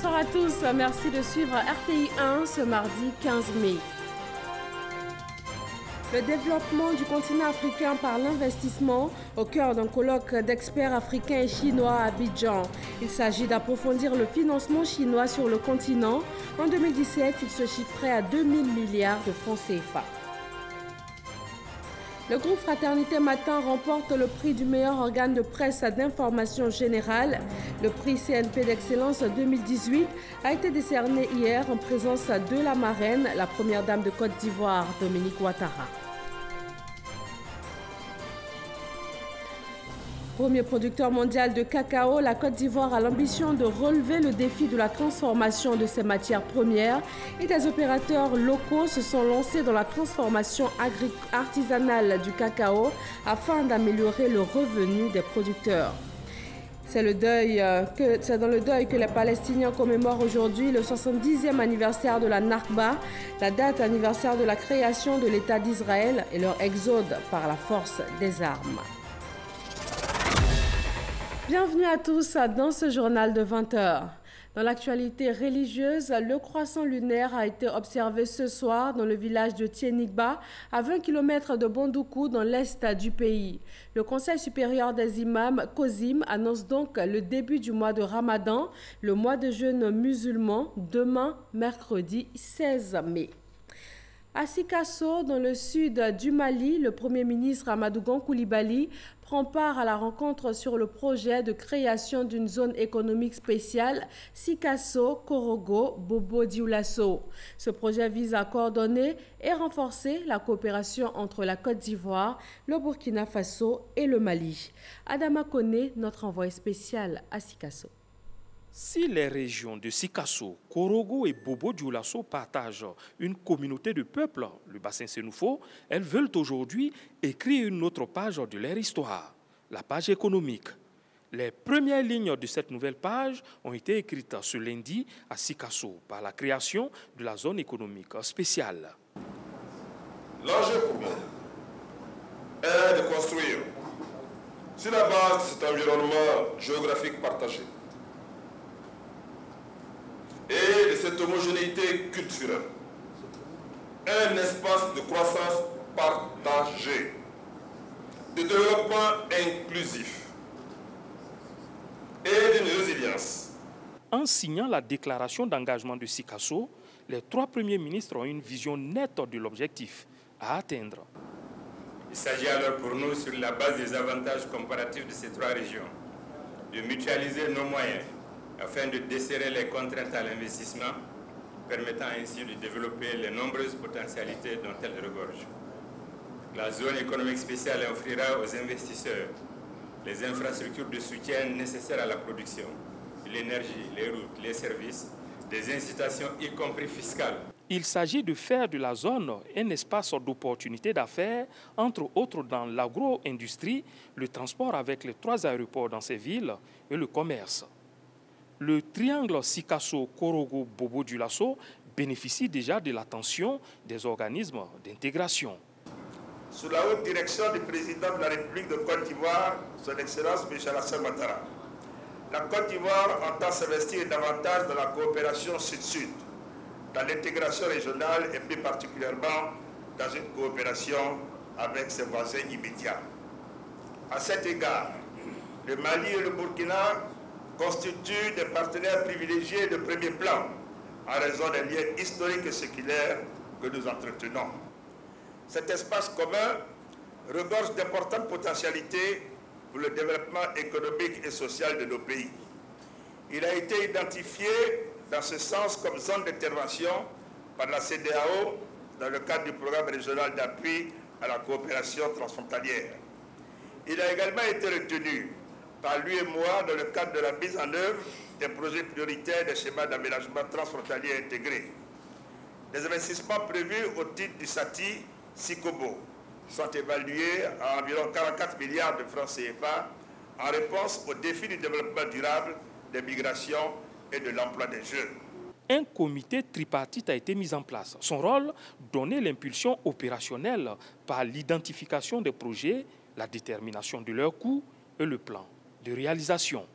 bonsoir à tous. Merci de suivre RTI 1 ce mardi 15 mai. Le développement du continent africain par l'investissement au cœur d'un colloque d'experts africains et chinois à Abidjan. Il s'agit d'approfondir le financement chinois sur le continent. En 2017, il se chiffrait à 2000 milliards de francs CFA. Le groupe Fraternité Matin remporte le prix du meilleur organe de presse d'information générale. Le prix CNP d'excellence 2018 a été décerné hier en présence de la marraine, la première dame de Côte d'Ivoire, Dominique Ouattara. Premier producteur mondial de cacao, la Côte d'Ivoire a l'ambition de relever le défi de la transformation de ses matières premières et des opérateurs locaux se sont lancés dans la transformation artisanale du cacao afin d'améliorer le revenu des producteurs. C'est dans le deuil que les Palestiniens commémorent aujourd'hui le 70e anniversaire de la Nakba, la date anniversaire de la création de l'État d'Israël et leur exode par la force des armes. Bienvenue à tous dans ce journal de 20 h. Dans l'actualité religieuse, le croissant lunaire a été observé ce soir dans le village de Tienigba, à 20 km de Bondoukou, dans l'est du pays. Le Conseil supérieur des imams, COSIM, annonce donc le début du mois de Ramadan, le mois de jeûne musulman, demain, mercredi 16 mai. À Sikasso, dans le sud du Mali, le Premier ministre Amadou Koulibaly prend part à la rencontre sur le projet de création d'une zone économique spéciale Sikasso-Korogo-Bobo-Dioulasso. Ce projet vise à coordonner et renforcer la coopération entre la Côte d'Ivoire, le Burkina Faso et le Mali. Adama Koné, notre envoyé spécial à Sikasso. Si les régions de Sikasso, Korogo et Bobo-Dioulasso partagent une communauté de peuples, le bassin Sénoufo, elles veulent aujourd'hui écrire une autre page de leur histoire, la page économique. Les premières lignes de cette nouvelle page ont été écrites ce lundi à Sikasso par la création de la zone économique spéciale. L'enjeu pour nous est de construire, sur la base de cet environnement géographique partagé, et de cette homogénéité culturelle, un espace de croissance partagée, de développement inclusif et d'une résilience. En signant la déclaration d'engagement de Sikasso, les trois premiers ministres ont une vision nette de l'objectif à atteindre. Il s'agit alors pour nous, sur la base des avantages comparatifs de ces trois régions, de mutualiser nos moyens afin de desserrer les contraintes à l'investissement, permettant ainsi de développer les nombreuses potentialités dont elle regorge. La zone économique spéciale offrira aux investisseurs les infrastructures de soutien nécessaires à la production, l'énergie, les routes, les services, des incitations y compris fiscales. Il s'agit de faire de la zone un espace d'opportunités d'affaires, entre autres dans l'agro-industrie, le transport avec les trois aéroports dans ces villes et le commerce. Le triangle Sikasso-Korogo-Bobo-Dioulasso bénéficie déjà de l'attention des organismes d'intégration. Sous la haute direction du président de la République de Côte d'Ivoire, son Excellence Michel Alassane Ouattara, la Côte d'Ivoire entend s'investir davantage dans la coopération sud-sud, dans l'intégration régionale et plus particulièrement dans une coopération avec ses voisins immédiats. À cet égard, le Mali et le Burkina constituent des partenaires privilégiés de premier plan en raison des liens historiques et séculaires que nous entretenons. Cet espace commun regorge d'importantes potentialités pour le développement économique et social de nos pays. Il a été identifié dans ce sens comme zone d'intervention par la CEDEAO dans le cadre du programme régional d'appui à la coopération transfrontalière. Il a également été retenu par l'UEMOA dans le cadre de la mise en œuvre des projets prioritaires des schémas d'aménagement transfrontalier intégrés. Les investissements prévus au titre du SATI-SIKOBO sont évalués à environ 44 milliards de francs CFA en réponse aux défis du développement durable, des migrations et de l'emploi des jeunes. Un comité tripartite a été mis en place. Son rôle, donner l'impulsion opérationnelle par l'identification des projets, la détermination de leurs coûts et le plan de réalisation.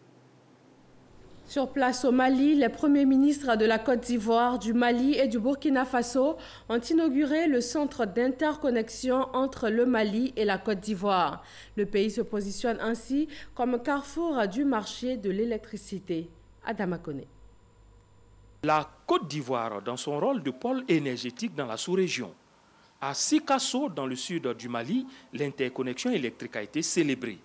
Sur place au Mali, les premiers ministres de la Côte d'Ivoire, du Mali et du Burkina Faso ont inauguré le centre d'interconnexion entre le Mali et la Côte d'Ivoire. Le pays se positionne ainsi comme carrefour du marché de l'électricité. Adama Koné. La Côte d'Ivoire, dans son rôle de pôle énergétique dans la sous-région. À Sikasso, dans le sud du Mali, l'interconnexion électrique a été célébrée.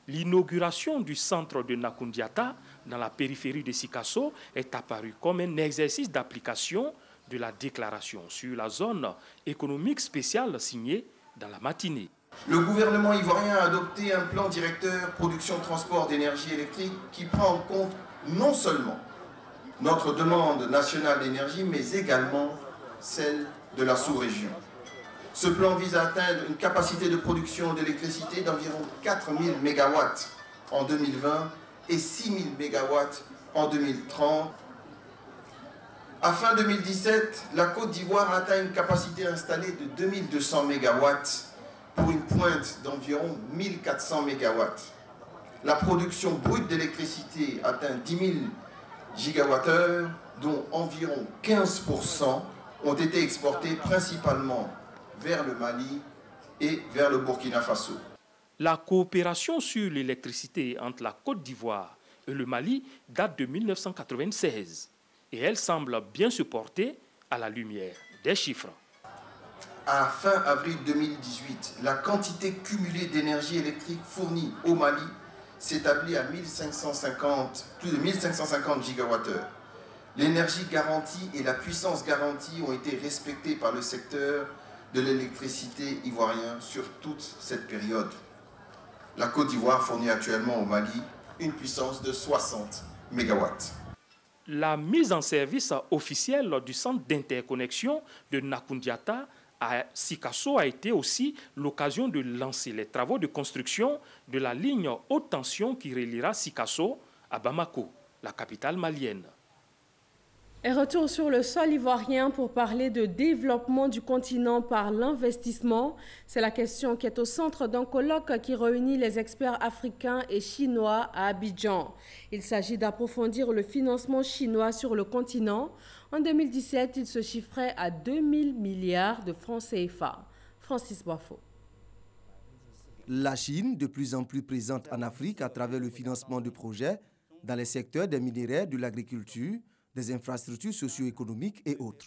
L'inauguration du centre de Nakoundiata, dans la périphérie de Sikasso, est apparue comme un exercice d'application de la déclaration sur la zone économique spéciale signée dans la matinée. Le gouvernement ivoirien a adopté un plan directeur production-transport d'énergie électrique qui prend en compte non seulement notre demande nationale d'énergie, mais également celle de la sous-région. Ce plan vise à atteindre une capacité de production d'électricité d'environ 4000 MW en 2020 et 6000 MW en 2030. À fin 2017, la Côte d'Ivoire a atteint une capacité installée de 2200 MW pour une pointe d'environ 1400 MW. La production brute d'électricité atteint 10 000 GWh, dont environ 15% ont été exportés principalement vers le Mali et vers le Burkina Faso. La coopération sur l'électricité entre la Côte d'Ivoire et le Mali date de 1996 et elle semble bien se porter à la lumière des chiffres. À fin avril 2018, la quantité cumulée d'énergie électrique fournie au Mali s'établit à plus de 1550 GWh. L'énergie garantie et la puissance garantie ont été respectées par le secteur de l'électricité ivoirien sur toute cette période. La Côte d'Ivoire fournit actuellement au Mali une puissance de 60 MW. La mise en service officielle du centre d'interconnexion de Nakoundiata à Sikasso a été aussi l'occasion de lancer les travaux de construction de la ligne haute tension qui reliera Sikasso à Bamako, la capitale malienne. Et retour sur le sol ivoirien pour parler de développement du continent par l'investissement. C'est la question qui est au centre d'un colloque qui réunit les experts africains et chinois à Abidjan. Il s'agit d'approfondir le financement chinois sur le continent. En 2017, il se chiffrait à 2000 milliards de francs CFA. Francis Boifo. La Chine, de plus en plus présente en Afrique à travers le financement de projets dans les secteurs des minéraux, de l'agriculture, des infrastructures socio-économiques et autres.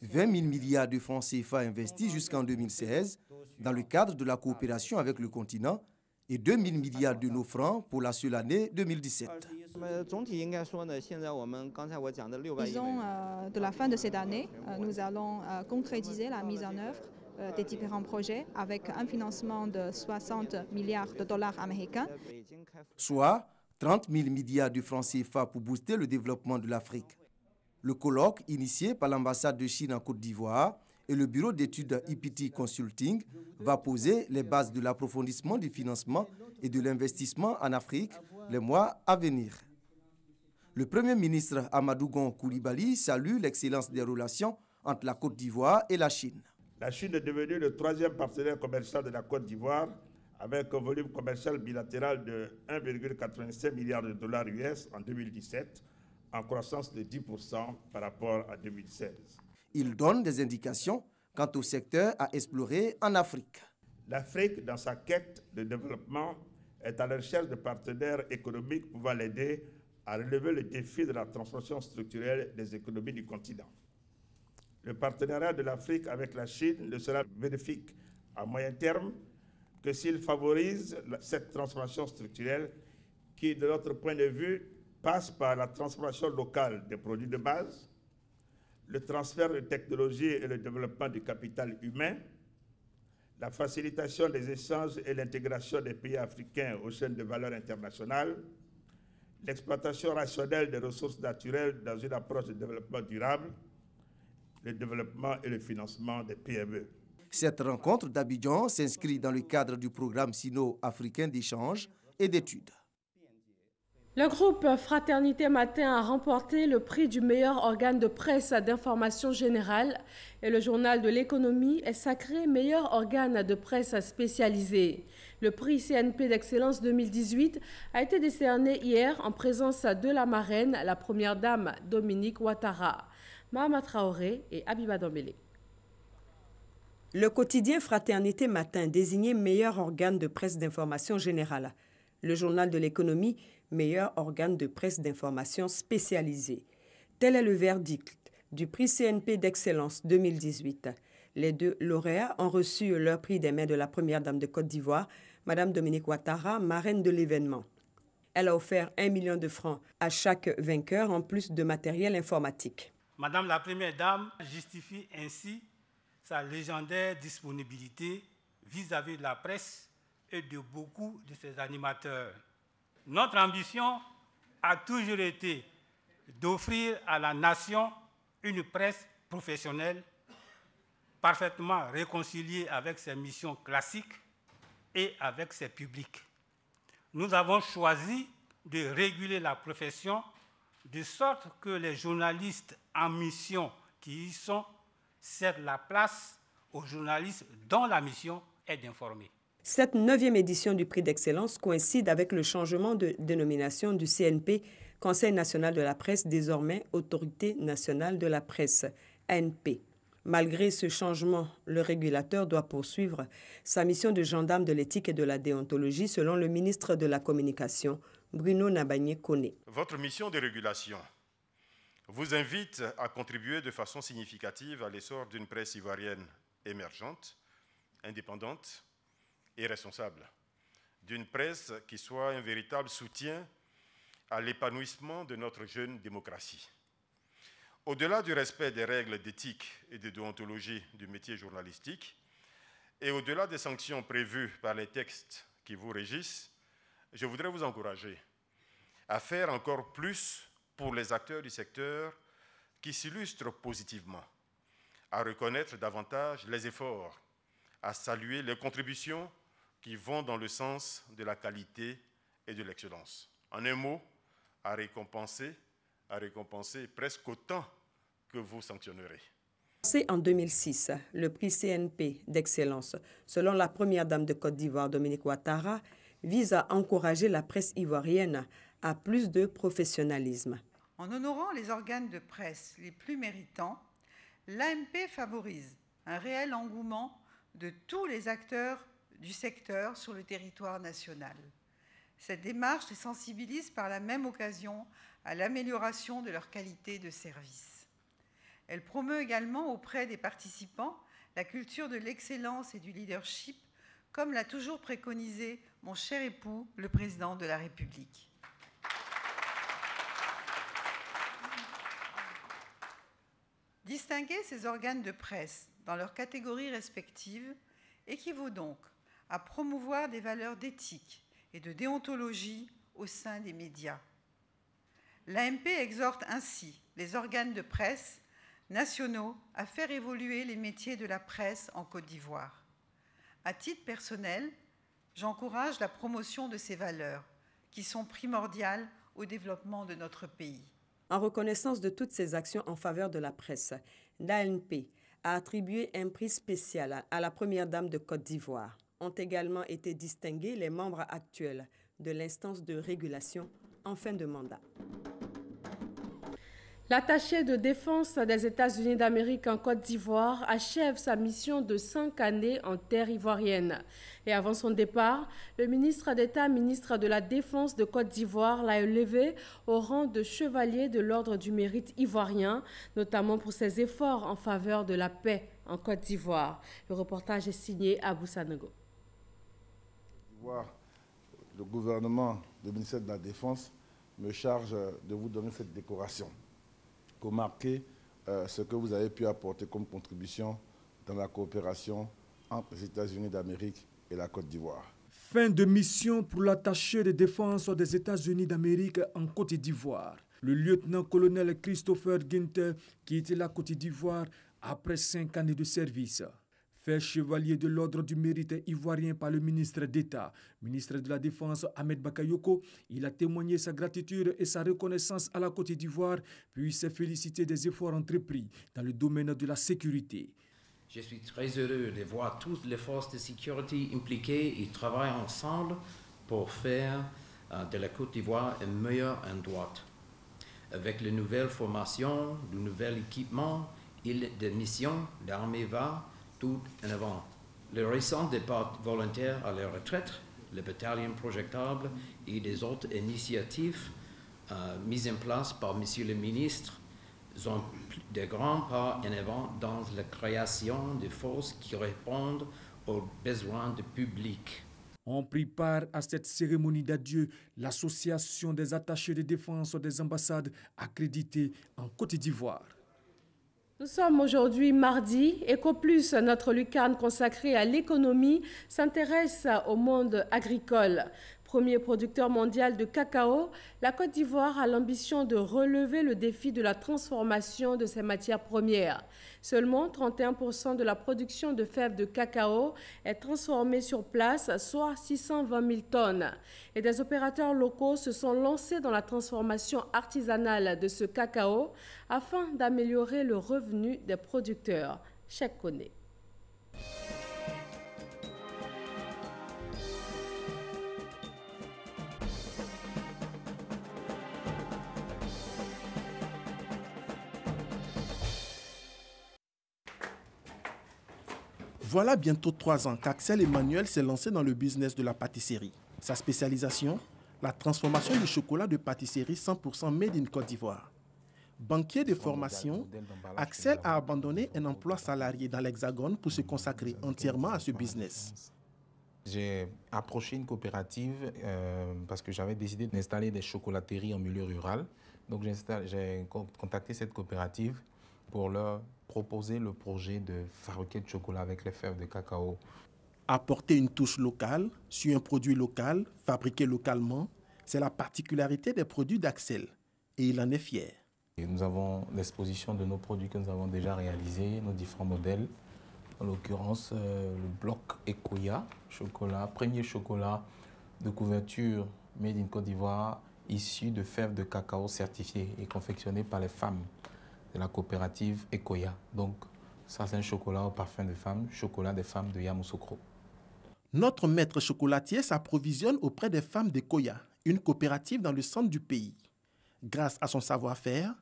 20 000 milliards de francs CFA investis jusqu'en 2016 dans le cadre de la coopération avec le continent et 2 000 milliards de nos francs pour la seule année 2017. Disons, de la fin de cette année, nous allons concrétiser la mise en œuvre des différents projets avec un financement de 60 milliards de dollars américains. Soit 30 000 milliards de francs CFA pour booster le développement de l'Afrique. Le colloque, initié par l'ambassade de Chine en Côte d'Ivoire et le bureau d'études IPT Consulting, va poser les bases de l'approfondissement du financement et de l'investissement en Afrique les mois à venir. Le Premier ministre Amadou Gon Coulibaly salue l'excellence des relations entre la Côte d'Ivoire et la Chine. La Chine est devenue le troisième partenaire commercial de la Côte d'Ivoire, avec un volume commercial bilatéral de 1,85 milliard de dollars US en 2017, en croissance de 10% par rapport à 2016. Il donne des indications quant au secteur à explorer en Afrique. L'Afrique, dans sa quête de développement, est à la recherche de partenaires économiques pouvant l'aider à relever le défi de la transformation structurelle des économies du continent. Le partenariat de l'Afrique avec la Chine ne sera bénéfique à moyen terme que s'il favorise cette transformation structurelle qui, de notre point de vue, passe par la transformation locale des produits de base, le transfert de technologies et le développement du capital humain, la facilitation des échanges et l'intégration des pays africains aux chaînes de valeur internationales, l'exploitation rationnelle des ressources naturelles dans une approche de développement durable, le développement et le financement des PME. Cette rencontre d'Abidjan s'inscrit dans le cadre du programme sino-africain d'échange et d'études. Le groupe Fraternité Matin a remporté le prix du meilleur organe de presse d'information générale et le journal de l'économie est sacré meilleur organe de presse spécialisé. Le prix CNP d'excellence 2018 a été décerné hier en présence de la marraine, la première dame Dominique Ouattara. Mahama Traoré et Abiba Dombele. Le quotidien Fraternité Matin désigné meilleur organe de presse d'information générale. Le journal de l'économie, meilleur organe de presse d'information spécialisé. Tel est le verdict du prix CNP d'excellence 2018. Les deux lauréats ont reçu leur prix des mains de la première dame de Côte d'Ivoire, Madame Dominique Ouattara, marraine de l'événement. Elle a offert 1 million de francs à chaque vainqueur en plus de matériel informatique. Madame la première dame justifie ainsi sa légendaire disponibilité vis-à-vis de la presse et de beaucoup de ses animateurs. Notre ambition a toujours été d'offrir à la nation une presse professionnelle parfaitement réconciliée avec ses missions classiques et avec ses publics. Nous avons choisi de réguler la profession de sorte que les journalistes en mission qui y sont cèdent la place aux journalistes dont la mission est d'informer. Cette 9e édition du prix d'excellence coïncide avec le changement de dénomination du CNP, Conseil national de la presse, désormais Autorité nationale de la presse, ANP. Malgré ce changement, le régulateur doit poursuivre sa mission de gendarme de l'éthique et de la déontologie, selon le ministre de la Communication, Bruno Nabagné-Koné. Votre mission de régulation vous invite à contribuer de façon significative à l'essor d'une presse ivoirienne émergente, indépendante et responsable, d'une presse qui soit un véritable soutien à l'épanouissement de notre jeune démocratie. Au-delà du respect des règles d'éthique et de déontologie du métier journalistique, et au-delà des sanctions prévues par les textes qui vous régissent, je voudrais vous encourager à faire encore plus pour les acteurs du secteur qui s'illustrent positivement, à reconnaître davantage les efforts, à saluer les contributions qui vont dans le sens de la qualité et de l'excellence. En un mot, à récompenser presque autant que vous sanctionnerez. Lancé en 2006, le prix CNP d'excellence, selon la première dame de Côte d'Ivoire, Dominique Ouattara, vise à encourager la presse ivoirienne à plus de professionnalisme. En honorant les organes de presse les plus méritants, l'ANP favorise un réel engouement de tous les acteurs du secteur sur le territoire national. Cette démarche les sensibilise par la même occasion à l'amélioration de leur qualité de service. Elle promeut également auprès des participants la culture de l'excellence et du leadership, comme l'a toujours préconisé mon cher époux, le président de la République. Distinguer ces organes de presse dans leurs catégories respectives équivaut donc à promouvoir des valeurs d'éthique et de déontologie au sein des médias. L'ANP exhorte ainsi les organes de presse nationaux à faire évoluer les métiers de la presse en Côte d'Ivoire. À titre personnel, j'encourage la promotion de ces valeurs qui sont primordiales au développement de notre pays. En reconnaissance de toutes ces actions en faveur de la presse, l'ANP a attribué un prix spécial à la première dame de Côte d'Ivoire. Ont également été distingués les membres actuels de l'instance de régulation en fin de mandat. L'attaché de défense des États-Unis d'Amérique en Côte d'Ivoire achève sa mission de 5 années en terre ivoirienne. Et avant son départ, le ministre d'État, ministre de la Défense de Côte d'Ivoire, l'a élevé au rang de chevalier de l'Ordre du Mérite ivoirien, notamment pour ses efforts en faveur de la paix en Côte d'Ivoire. Le reportage est signé Abou Sanogo. Le gouvernement du ministère de la Défense me charge de vous donner cette décoration pour marquer ce que vous avez pu apporter comme contribution dans la coopération entre les États-Unis d'Amérique et la Côte d'Ivoire. Fin de mission pour l'attaché de défense des États-Unis d'Amérique en Côte d'Ivoire. Le lieutenant-colonel Christopher Ginter quitte la Côte d'Ivoire après 5 années de service. Fait chevalier de l'ordre du mérite ivoirien par le ministre d'État, ministre de la Défense Ahmed Bakayoko, il a témoigné sa gratitude et sa reconnaissance à la Côte d'Ivoire, puis s'est félicité des efforts entrepris dans le domaine de la sécurité. Je suis très heureux de voir toutes les forces de sécurité impliquées et travailler ensemble pour faire de la Côte d'Ivoire un meilleur endroit. Avec les nouvelles formations, le nouvel équipement et les missions, l'armée va tout en avant. Le récent départ volontaire à la retraite, le bataillon projectable et des autres initiatives mises en place par M. le ministre ont de grands pas en avant dans la création de forces qui répondent aux besoins du public. On prit part à cette cérémonie d'adieu l'association des attachés de défense des ambassades accréditées en Côte d'Ivoire. Nous sommes aujourd'hui mardi. EcoPlus, notre lucarne consacrée à l'économie, s'intéresse au monde agricole. Premier producteur mondial de cacao, la Côte d'Ivoire a l'ambition de relever le défi de la transformation de ses matières premières. Seulement 31% de la production de fèves de cacao est transformée sur place, soit 620 000 tonnes. Et des opérateurs locaux se sont lancés dans la transformation artisanale de ce cacao afin d'améliorer le revenu des producteurs. Cheikh Koné. Voilà bientôt 3 ans qu'Axel Emmanuel s'est lancé dans le business de la pâtisserie. Sa spécialisation, la transformation du chocolat de pâtisserie 100% made in Côte d'Ivoire. Banquier de formation, Axel a abandonné un emploi salarié dans l'Hexagone pour se consacrer entièrement à ce business. J'ai approché une coopérative parce que j'avais décidé d'installer des chocolateries en milieu rural. Donc j'ai contacté cette coopérative pour leur proposer le projet de fabriquer du chocolat avec les fèves de cacao. Apporter une touche locale sur un produit local, fabriqué localement, c'est la particularité des produits d'Axel et il en est fier. Et nous avons l'exposition de nos produits que nous avons déjà réalisés, nos différents modèles. En l'occurrence, le bloc Ekoya, premier chocolat de couverture made in Côte d'Ivoire, issu de fèves de cacao certifiées et confectionnées par les femmes de la coopérative Ekoya. Donc, ça, c'est un chocolat au parfum de femme, chocolat des femmes de Yamoussoukro. Notre maître chocolatier s'approvisionne auprès des femmes d'Ekoya, une coopérative dans le centre du pays. Grâce à son savoir-faire,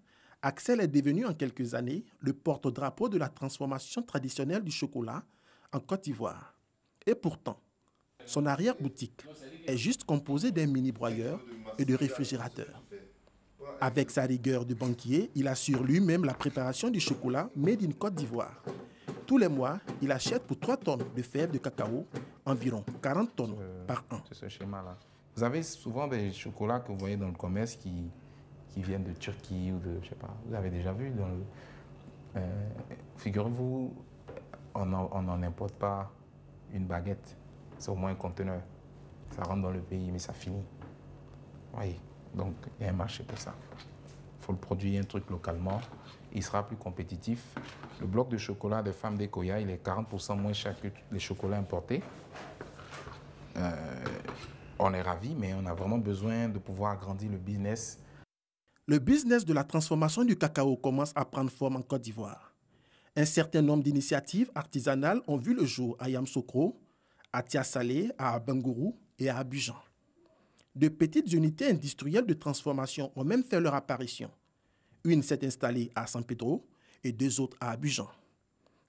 Axel est devenu en quelques années le porte-drapeau de la transformation traditionnelle du chocolat en Côte d'Ivoire. Et pourtant, son arrière-boutique est juste composée d'un mini-broyeur et de réfrigérateurs. Avec sa rigueur de banquier, il assure lui-même la préparation du chocolat made in Côte d'Ivoire. Tous les mois, il achète pour 3 tonnes de fèves de cacao, environ 40 tonnes par an. C'est ce schéma-là. Vous avez souvent des chocolats que vous voyez dans le commerce qui viennent de Turquie ou de, je sais pas, vous avez déjà vu. Figurez-vous, on n'en importe pas une baguette, c'est au moins un conteneur. Ça rentre dans le pays, mais ça finit. Oui. Donc, il y a un marché pour ça. Il faut le produire un truc localement. Il sera plus compétitif. Le bloc de chocolat des femmes d'Ekoya, il est 40% moins cher que les chocolats importés. On est ravis, mais on a vraiment besoin de pouvoir agrandir le business. Le business de la transformation du cacao commence à prendre forme en Côte d'Ivoire. Un certain nombre d'initiatives artisanales ont vu le jour à Yamoussoukro, à Tiasalé, à Bangourou et à Abidjan. De petites unités industrielles de transformation ont même fait leur apparition. Une s'est installée à San Pedro et 2 autres à Abidjan.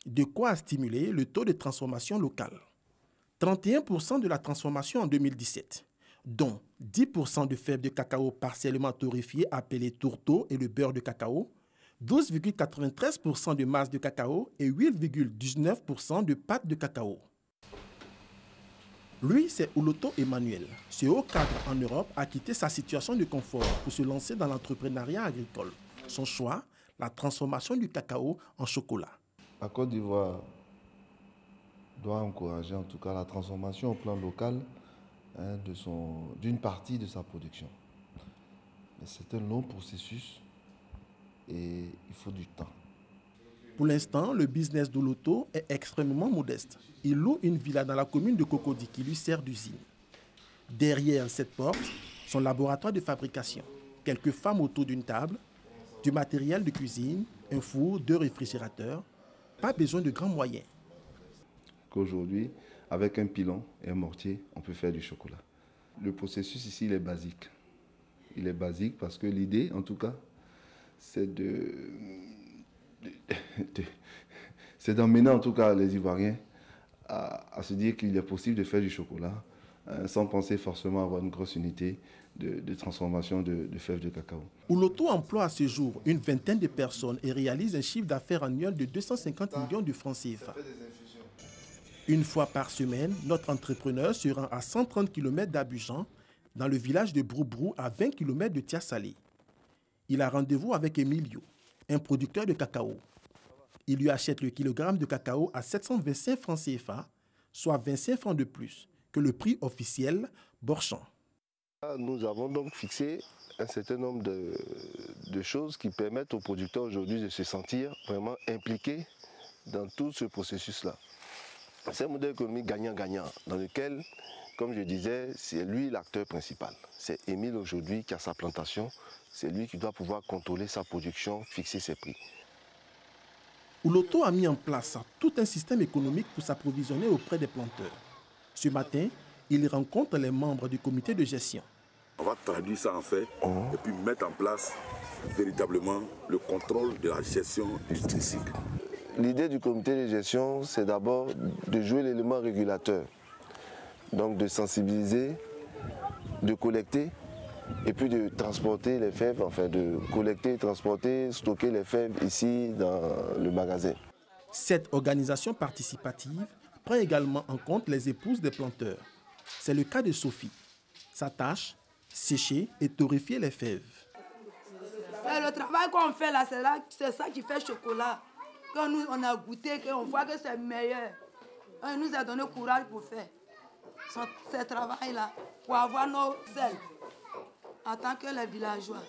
De quoi stimuler le taux de transformation locale. 31% de la transformation en 2017, dont 10% de fèves de cacao partiellement torréfiées appelées tourteaux et le beurre de cacao, 12,93% de masse de cacao et 8,19% de pâte de cacao. Lui, c'est Ouloto Emmanuel. Ce haut cadre en Europe a quitté sa situation de confort pour se lancer dans l'entrepreneuriat agricole. Son choix, la transformation du cacao en chocolat. La Côte d'Ivoire doit encourager en tout cas la transformation au plan local d'une partie de sa production. Mais c'est un long processus et il faut du temps. Pour l'instant, le business de l'auto est extrêmement modeste. Il loue une villa dans la commune de Cocody qui lui sert d'usine. Derrière cette porte, son laboratoire de fabrication. Quelques femmes autour d'une table, du matériel de cuisine, un four, 2 réfrigérateurs. Pas besoin de grands moyens. Qu'aujourd'hui, avec un pilon et un mortier, on peut faire du chocolat. Le processus ici, il est basique. Il est basique parce que l'idée, en tout cas, c'est d'emmener en tout cas les Ivoiriens à se dire qu'il est possible de faire du chocolat sans penser forcément avoir une grosse unité de transformation de fèves de cacao. Ouloto emploie à ce jour une vingtaine de personnes et réalise un chiffre d'affaires annuel de 250 millions de francs CFA. Une fois par semaine, notre entrepreneur se rend à 130 km d'Abidjan, dans le village de Broubrou, à 20 km de Tiasalé. Il a rendez-vous avec Emilio, un producteur de cacao. Il lui achète le kilogramme de cacao à 725 francs CFA, soit 25 francs de plus que le prix officiel Borchamp. Nous avons donc fixé un certain nombre de choses qui permettent aux producteurs aujourd'hui de se sentir vraiment impliqués dans tout ce processus-là. C'est un modèle économique gagnant-gagnant dans lequel, comme je disais, c'est lui l'acteur principal. C'est Émile aujourd'hui qui a sa plantation, c'est lui qui doit pouvoir contrôler sa production, fixer ses prix. Ouloto a mis en place tout un système économique pour s'approvisionner auprès des planteurs. Ce matin, il rencontre les membres du comité de gestion. On va traduire ça en fait et puis mettre en place véritablement le contrôle de la gestion du tricycle. L'idée du comité de gestion, c'est d'abord de jouer l'élément régulateur. Donc de sensibiliser, de collecter et puis de transporter les fèves, enfin de collecter, transporter, stocker les fèves ici dans le magasin. Cette organisation participative prend également en compte les épouses des planteurs. C'est le cas de Sophie. Sa tâche, sécher et torréfier les fèves. Le travail qu'on fait là, c'est ça qui fait chocolat. Quand nous on a goûté, qu'on voit que c'est meilleur, il nous a donné courage pour faire ce travail-là, pour avoir nos sels en tant que les villageois.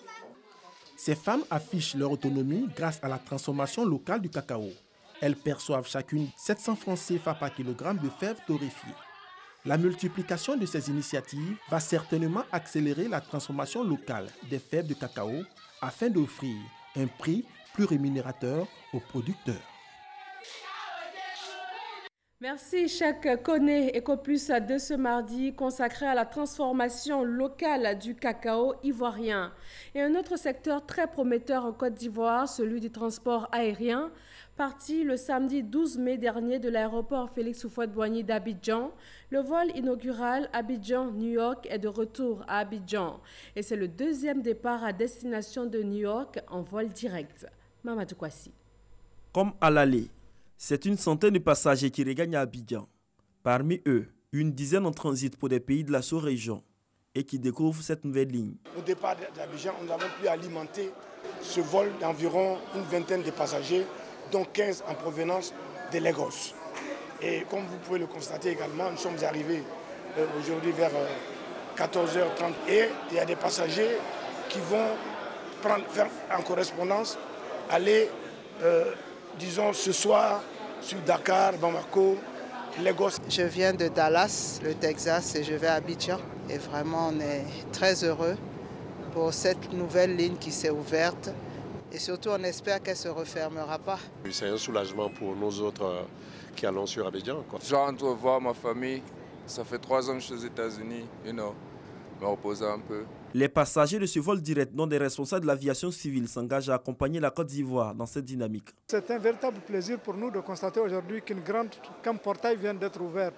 Ces femmes affichent leur autonomie grâce à la transformation locale du cacao. Elles perçoivent chacune 700 francs CFA par kilogramme de fèves torréfiées. La multiplication de ces initiatives va certainement accélérer la transformation locale des fèves de cacao afin d'offrir un prix plus rémunérateur aux producteurs. Merci chaque Koné EcoPlus de ce mardi consacré à la transformation locale du cacao ivoirien. Et un autre secteur très prometteur en Côte d'Ivoire, celui du transport aérien, parti le samedi 12 mai dernier de l'aéroport Félix Houphouët-Boigny d'Abidjan. Le vol inaugural Abidjan-New York est de retour à Abidjan. Et c'est le deuxième départ à destination de New York en vol direct. Mamadou Kwasi. Comme à l'aller, c'est une centaine de passagers qui regagnent à Abidjan. Parmi eux, une dizaine en transit pour des pays de la sous-région et qui découvrent cette nouvelle ligne. Au départ d'Abidjan, nous avons pu alimenter ce vol d'environ une vingtaine de passagers, dont 15 en provenance de Lagos. Et comme vous pouvez le constater également, nous sommes arrivés aujourd'hui vers 14h30 et il y a des passagers qui vont faire en correspondance, aller, disons, ce soir sur Dakar, Bamako, Lagos. Je viens de Dallas, le Texas, et je vais à Abidjan. Et vraiment, on est très heureux pour cette nouvelle ligne qui s'est ouverte. Et surtout, on espère qu'elle ne se refermera pas. C'est un soulagement pour nous autres qui allons sur Abidjan. Je rentre voir ma famille. Ça fait 3 ans que je suis aux États-Unis, me reposer un peu. Les passagers de ce vol direct, dont des responsables de l'aviation civile, s'engagent à accompagner la Côte d'Ivoire dans cette dynamique. C'est un véritable plaisir pour nous de constater aujourd'hui qu'un portail vient d'être ouvert,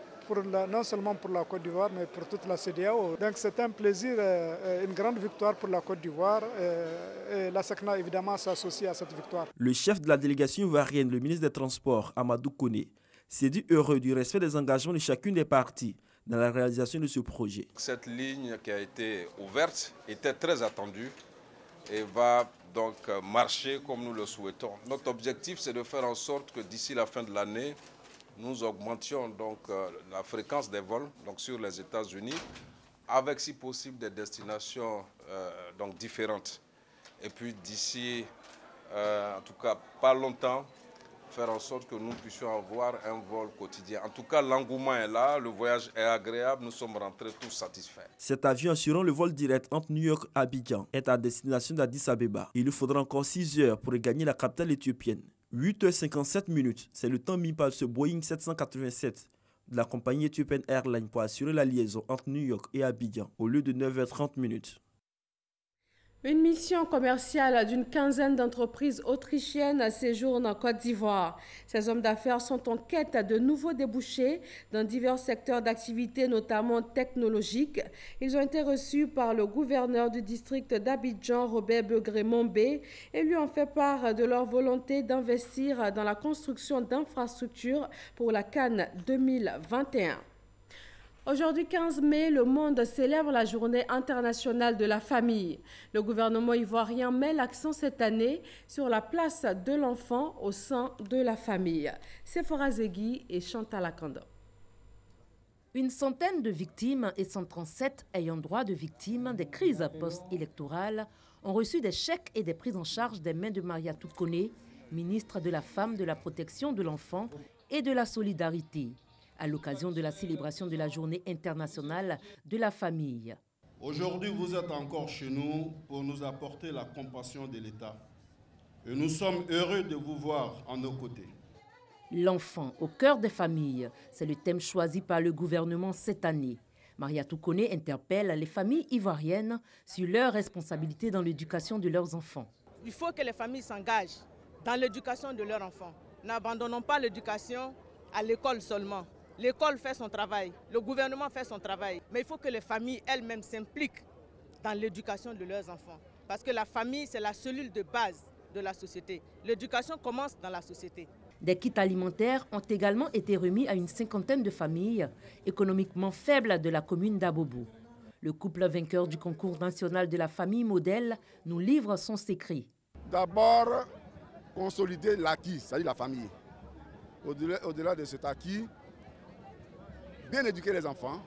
non seulement pour la Côte d'Ivoire, mais pour toute la CEDEAO. Donc c'est un plaisir, une grande victoire pour la Côte d'Ivoire. Et la SECNA, évidemment, s'associe à cette victoire. Le chef de la délégation ivoirienne, le ministre des Transports, Amadou Koné, s'est dit heureux du respect des engagements de chacune des parties dans la réalisation de ce projet. Cette ligne qui a été ouverte était très attendue et va donc marcher comme nous le souhaitons. Notre objectif, c'est de faire en sorte que d'ici la fin de l'année, nous augmentions donc la fréquence des vols donc sur les États-Unis, avec si possible des destinations donc différentes. Et puis d'ici, en tout cas pas longtemps, faire en sorte que nous puissions avoir un vol quotidien. En tout cas, l'engouement est là, le voyage est agréable, nous sommes rentrés tous satisfaits. Cet avion assurant le vol direct entre New York et Abidjan est à destination d'Addis Abeba. Il lui faudra encore 6 heures pour regagner la capitale éthiopienne. 8h57, c'est le temps mis par ce Boeing 787 de la compagnie Ethiopian Airlines pour assurer la liaison entre New York et Abidjan au lieu de 9h30. Une mission commerciale d'une quinzaine d'entreprises autrichiennes séjourne en Côte d'Ivoire. Ces hommes d'affaires sont en quête de nouveaux débouchés dans divers secteurs d'activité, notamment technologiques. Ils ont été reçus par le gouverneur du district d'Abidjan, Robert Begré-Mombé, et lui ont fait part de leur volonté d'investir dans la construction d'infrastructures pour la Cannes 2021. Aujourd'hui 15 mai, le monde célèbre la Journée internationale de la famille. Le gouvernement ivoirien met l'accent cette année sur la place de l'enfant au sein de la famille. Sephora Zegui et Chantal Akanda. Une centaine de victimes et 137 ayant droit de victimes des crises post-électorales ont reçu des chèques et des prises en charge des mains de Mariatou Koné, ministre de la Femme, de la Protection de l'Enfant et de la Solidarité, à l'occasion de la célébration de la Journée internationale de la famille. Aujourd'hui, vous êtes encore chez nous pour nous apporter la compassion de l'État. Et nous sommes heureux de vous voir à nos côtés. L'enfant au cœur des familles, c'est le thème choisi par le gouvernement cette année. Mariatou Koné interpelle les familles ivoiriennes sur leurs responsabilités dans l'éducation de leurs enfants. Il faut que les familles s'engagent dans l'éducation de leurs enfants. N'abandonnons pas l'éducation à l'école seulement. L'école fait son travail, le gouvernement fait son travail, mais il faut que les familles elles-mêmes s'impliquent dans l'éducation de leurs enfants. Parce que la famille, c'est la cellule de base de la société. L'éducation commence dans la société. Des kits alimentaires ont également été remis à une cinquantaine de familles économiquement faibles de la commune d'Abobo. Le couple vainqueur du concours national de la famille modèle nous livre son secret. D'abord, consolider l'acquis, c'est-à-dire la famille. Au-delà de cet acquis, bien éduquer les enfants.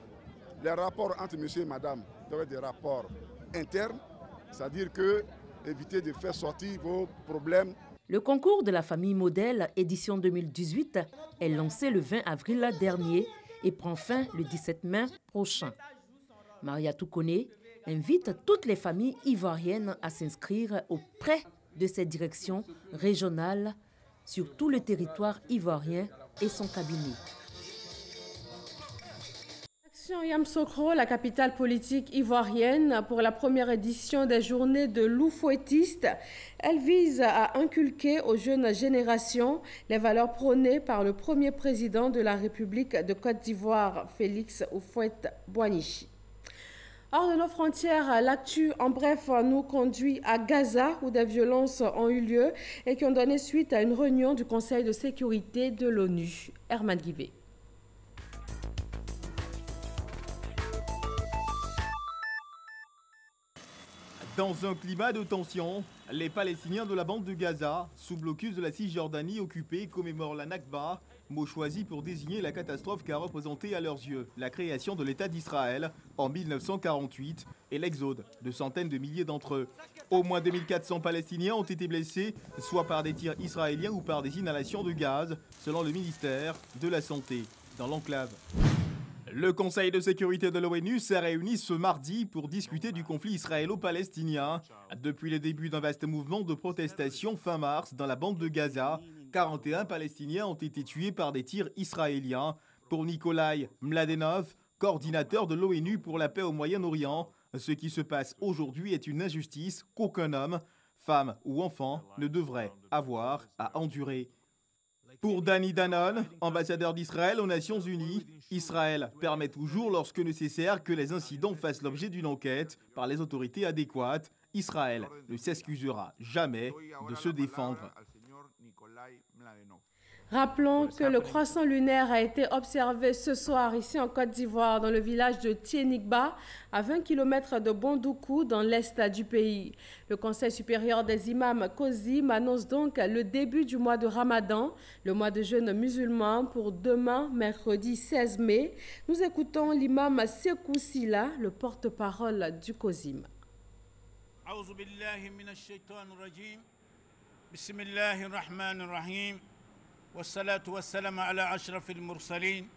Les rapports entre monsieur et madame doivent être des rapports internes, c'est-à-dire que éviter de faire sortir vos problèmes. Le concours de la famille modèle édition 2018 est lancé le 20 avril dernier et prend fin le 17 mai prochain. Mariatou Koné invite toutes les familles ivoiriennes à s'inscrire auprès de ces directions régionales sur tout le territoire ivoirien et son cabinet. Yamoussoukro, la capitale politique ivoirienne, pour la première édition des journées de loup-fouettiste. Elle vise à inculquer aux jeunes générations les valeurs prônées par le premier président de la République de Côte d'Ivoire, Félix Houphouët-Boigny. Hors de nos frontières, l'actu en bref nous conduit à Gaza où des violences ont eu lieu et qui ont donné suite à une réunion du Conseil de sécurité de l'ONU. Herman Guivet. Dans un climat de tension, les Palestiniens de la bande de Gaza, sous blocus de la Cisjordanie occupée, commémorent la Nakba, mot choisi pour désigner la catastrophe qu'a représentée à leurs yeux la création de l'État d'Israël en 1948 et l'exode de centaines de milliers d'entre eux. Au moins 2400 Palestiniens ont été blessés, soit par des tirs israéliens ou par des inhalations de gaz, selon le ministère de la Santé, dans l'enclave. Le Conseil de sécurité de l'ONU s'est réuni ce mardi pour discuter du conflit israélo-palestinien. Depuis le début d'un vaste mouvement de protestation fin mars dans la bande de Gaza, 41 Palestiniens ont été tués par des tirs israéliens. Pour Nikolai Mladenov, coordinateur de l'ONU pour la paix au Moyen-Orient, ce qui se passe aujourd'hui est une injustice qu'aucun homme, femme ou enfant ne devrait avoir à endurer. Pour Danny Danon, ambassadeur d'Israël aux Nations Unies, Israël permet toujours lorsque nécessaire que les incidents fassent l'objet d'une enquête par les autorités adéquates. Israël ne s'excusera jamais de se défendre. Rappelons que le croissant lunaire a été observé ce soir ici en Côte d'Ivoire, dans le village de Tienigba, à 20 km de Bondoukou, dans l'est du pays. Le Conseil supérieur des imams COSIM annonce donc le début du mois de Ramadan, le mois de jeûne musulman, pour demain, mercredi 16 mai. Nous écoutons l'imam Sekou Sila, le porte-parole du COSIM. والصلاة والسلام على أشرف المرسلين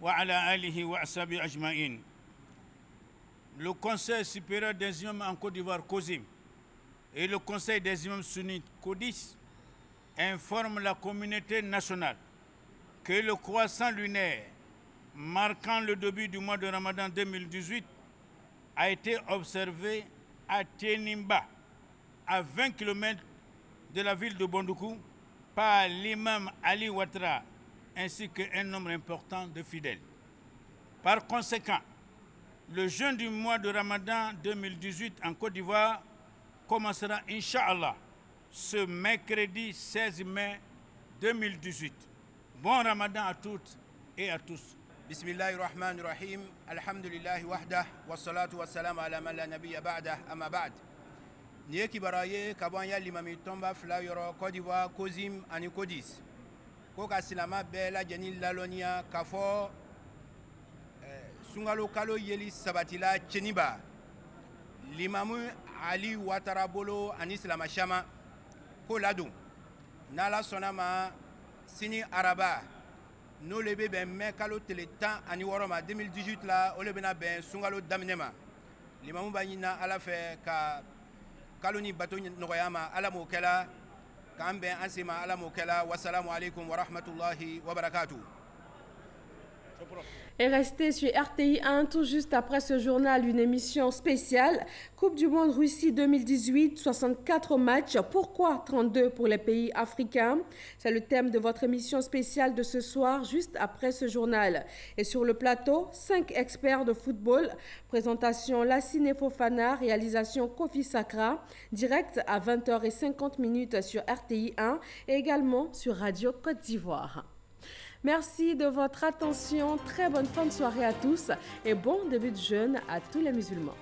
وعلى آله وأصحابه أجمعين. Le Conseil supérieur des imams en Côte d'Ivoire, COSIM, et le Conseil des imams sunnites, CODIS, informent la communauté nationale que le croissant lunaire marquant le début du mois de Ramadan 2018 a été observé à Tienimba, à 20 km de la ville de Bondoukou, par l'imam Ali Ouattara ainsi qu'un nombre important de fidèles. Par conséquent, le jeûne du mois de Ramadan 2018 en Côte d'Ivoire commencera, Inch'Allah, ce mercredi 16 mai 2018. Bon Ramadan à toutes et à tous. Bismillahirrahmanirrahim. Alhamdulillahi wahdah. Wassalatu wassalamu ala man la nabiyya ba'dah. Amma ba'd. Niye kibaraye kabanya limami tomba fla yoro Côte d'Ivoire COSIM ani CODIS. Ko ka silama bɛɛ lajɛlen lalɔnniya k'a fɔ sunkalo kalo yeli sabatila Tieniba, limamu Ali Ouattara bolo ani silama caman ko ladon n'Ala sɔnna ma sini araba n'o le bɛ bɛn mɛn kalo tile 16 ma 2018 la o le bɛna bɛn sunkalo daminɛ ma. Limamu b'a ɲinina Ala fɛ ka kalo ni bato nɔgɔya ma, Ala m'o kɛla. Et restez sur RTI 1 tout juste après ce journal, une émission spéciale Coupe du Monde Russie 2018, 64 matchs. Pourquoi 32 pour les pays africains? C'est le thème de votre émission spéciale de ce soir, juste après ce journal. Et sur le plateau, 5 experts de football. Présentation Lassine Fofana, réalisation Kofi Sakra, direct à 20h50 sur RTI 1 et également sur Radio Côte d'Ivoire. Merci de votre attention, très bonne fin de soirée à tous et bon début de jeûne à tous les musulmans.